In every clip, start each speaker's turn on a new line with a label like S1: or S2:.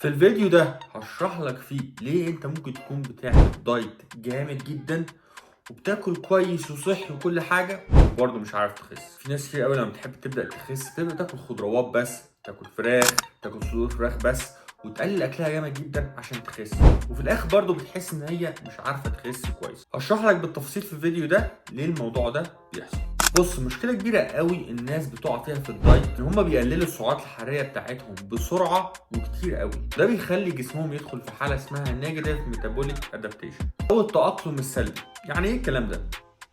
S1: في الفيديو ده هشرح لك فيه ليه انت ممكن تكون بتعمل دايت جامد جدا وبتاكل كويس وصحي وكل حاجه وبرضه مش عارف تخس. في ناس كتير قوي لما بتحب تبدا تخس تبدا تاكل خضروات بس، تاكل فراخ، تاكل صدور فراخ بس، وتقلل اكلها جامد جدا عشان تخس، وفي الاخر برضه بتحس ان هي مش عارفه تخس كويس. هشرح لك بالتفصيل في الفيديو ده ليه الموضوع ده بيحصل. بص، مشكله كبيره قوي الناس بتقع فيها في الدايت ان هم بيقللوا السعرات الحراريه بتاعتهم بسرعه وكتير قوي. ده بيخلي جسمهم يدخل في حاله اسمها نيجاتيف ميتابوليك ادابتيشن او التاقلم السلبي. يعني ايه الكلام ده؟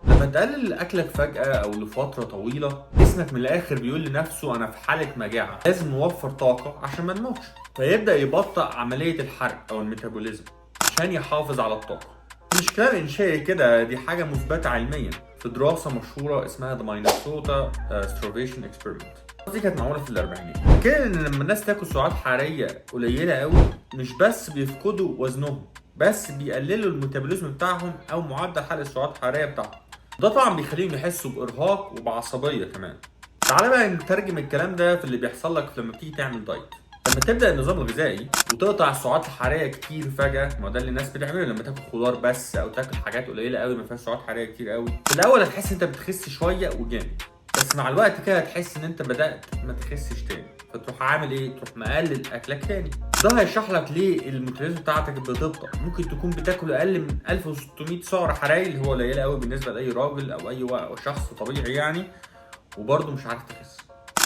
S1: لما تقلل اكلك فجاه او لفتره طويله جسمك من الاخر بيقول لنفسه انا في حاله مجاعه، لازم نوفر طاقه عشان ما نموتش، فيبدا يبطئ عمليه الحرق او الميتابوليزم عشان يحافظ على الطاقه. مش كلام انشائي كده، دي حاجه مثبته علميا في دراسه مشهوره اسمها The Minnesota Starvation Experiment. دي كانت معموله في الاربعينات. كده ان لما الناس تاكل سعرات حراريه قليله قوي مش بس بيفقدوا وزنهم، بس بيقللوا الميتابوليزم بتاعهم او معدل حرق السعرات الحراريه بتاعهم. ده طبعا بيخليهم يحسوا بارهاق وبعصبيه كمان. تعالى بقى نترجم الكلام ده في اللي بيحصل لك لما بتيجي تعمل دايت. لما تبدا النظام الغذائي وتقطع السعرات الحراريه كتير فجاه، ما ده اللي الناس بتعمله لما تاكل خضار بس او تاكل حاجات قليله قوي ما فيهاش سعرات حراريه كتير قوي. في الاول هتحس انت بتخس شويه وجامد، بس مع الوقت كده هتحس ان انت بدات ما تخسش تاني، فتروح عامل ايه؟ تروح مقلل اكلك تاني. ده هيشرح لك ليه الميتابوليزم بتاعتك بتبطأ. ممكن تكون بتاكل اقل من 1600 سعر حراري اللي هو قليل قوي بالنسبه لاي راجل او اي شخص طبيعي يعني، وبرضه مش عارف تخس،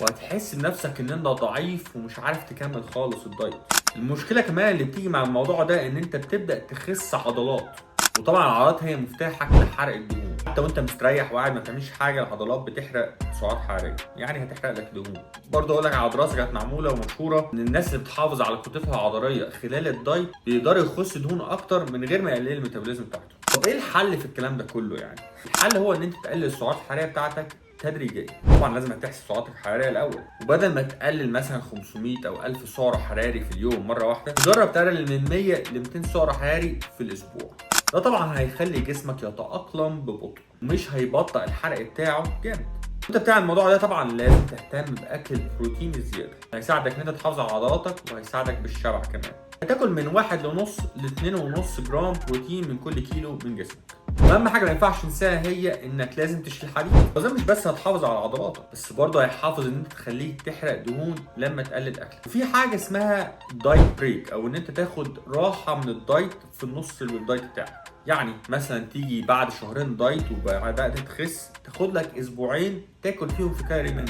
S1: وهتحس بنفسك ان انت ضعيف ومش عارف تكمل خالص الدايت. المشكله كمان اللي بتيجي مع الموضوع ده ان انت بتبدا تخس عضلات، وطبعا العضلات هي مفتاحك لحرق الدهون. حتى وانت مستريح وقاعد ما بتعملش حاجه العضلات بتحرق سعرات حراريه، يعني هتحرق لك دهون. برضه اقول لك على دراسه كانت معموله ومشهوره ان الناس اللي بتحافظ على كتلتها العضليه خلال الدايت بيقدروا يخسوا دهون اكتر من غير ما يقللوا الميتابوليزم بتاعتهم. طب ايه الحل في الكلام ده كله يعني؟ الحل هو ان انت تقلل السعرات الحراريه بتاعتك تدريجيا. طبعا لازم تحسب سعراتك الحراريه الاول، وبدل ما تقلل مثلا 500 او 1000 سعر حراري في اليوم مره واحده، جرب تقلل من 100 ل 200 سعر حراري في الاسبوع. ده طبعا هيخلي جسمك يتاقلم ببطء ومش هيبطئ الحرق بتاعه جامد. انت بتاع الموضوع ده طبعا لازم تهتم باكل البروتين الزياده، هيساعدك ان انت تحافظ على عضلاتك وهيساعدك بالشبع كمان. هتاكل من 1.5 ل 2.5 جرام بروتين من كل كيلو من جسمك. واهم حاجه ما ينفعش تنساها هي انك لازم تشيل حديد. وده مش بس هتحافظ على عضلاتك، بس برضه هيحافظ ان انت تخليك تحرق دهون لما تقلل اكلك. وفي حاجه اسمها دايت بريك، او ان انت تاخد راحه من الدايت في النص الدايت بتاعك. يعني مثلا تيجي بعد شهرين دايت وبدات تخس، تاخد لك اسبوعين تاكل فيهم في كالوري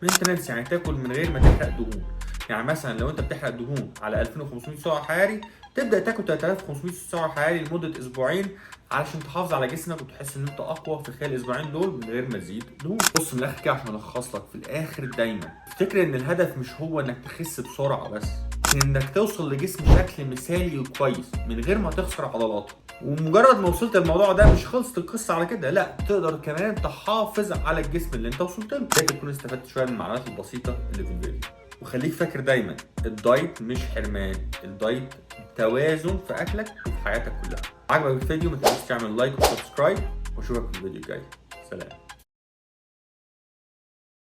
S1: مينتنس، يعني تاكل من غير ما تحرق دهون. يعني مثلا لو انت بتحرق دهون على 2500 سعر حراري، تبدا تاكل 3500 سعر حراري لمده اسبوعين علشان تحافظ على جسمك وتحس ان انت اقوى في خلال الاسبوعين دول من غير ما تزيد دهون. بص، من الاخر كده عشان الخص لك في الاخر، دايما افتكر ان الهدف مش هو انك تخس بسرعه بس، انك توصل لجسم شكل مثالي وكويس من غير ما تخسر عضلاتك. ومجرد ما وصلت الموضوع ده مش خلصت القصه على كده، لا، تقدر كمان تحافظ على الجسم اللي انت وصلت له. كده تكون استفدت شويه من المعلومات البسيطه اللي في الفيديو. وخليك فاكر دايما الدايت مش حرمان، الدايت توازن في اكلك وفي حياتك كلها. عجبك الفيديو ما تنساش تعمل لايك وسبسكرايب، واشوفك في الفيديو الجاي. سلام.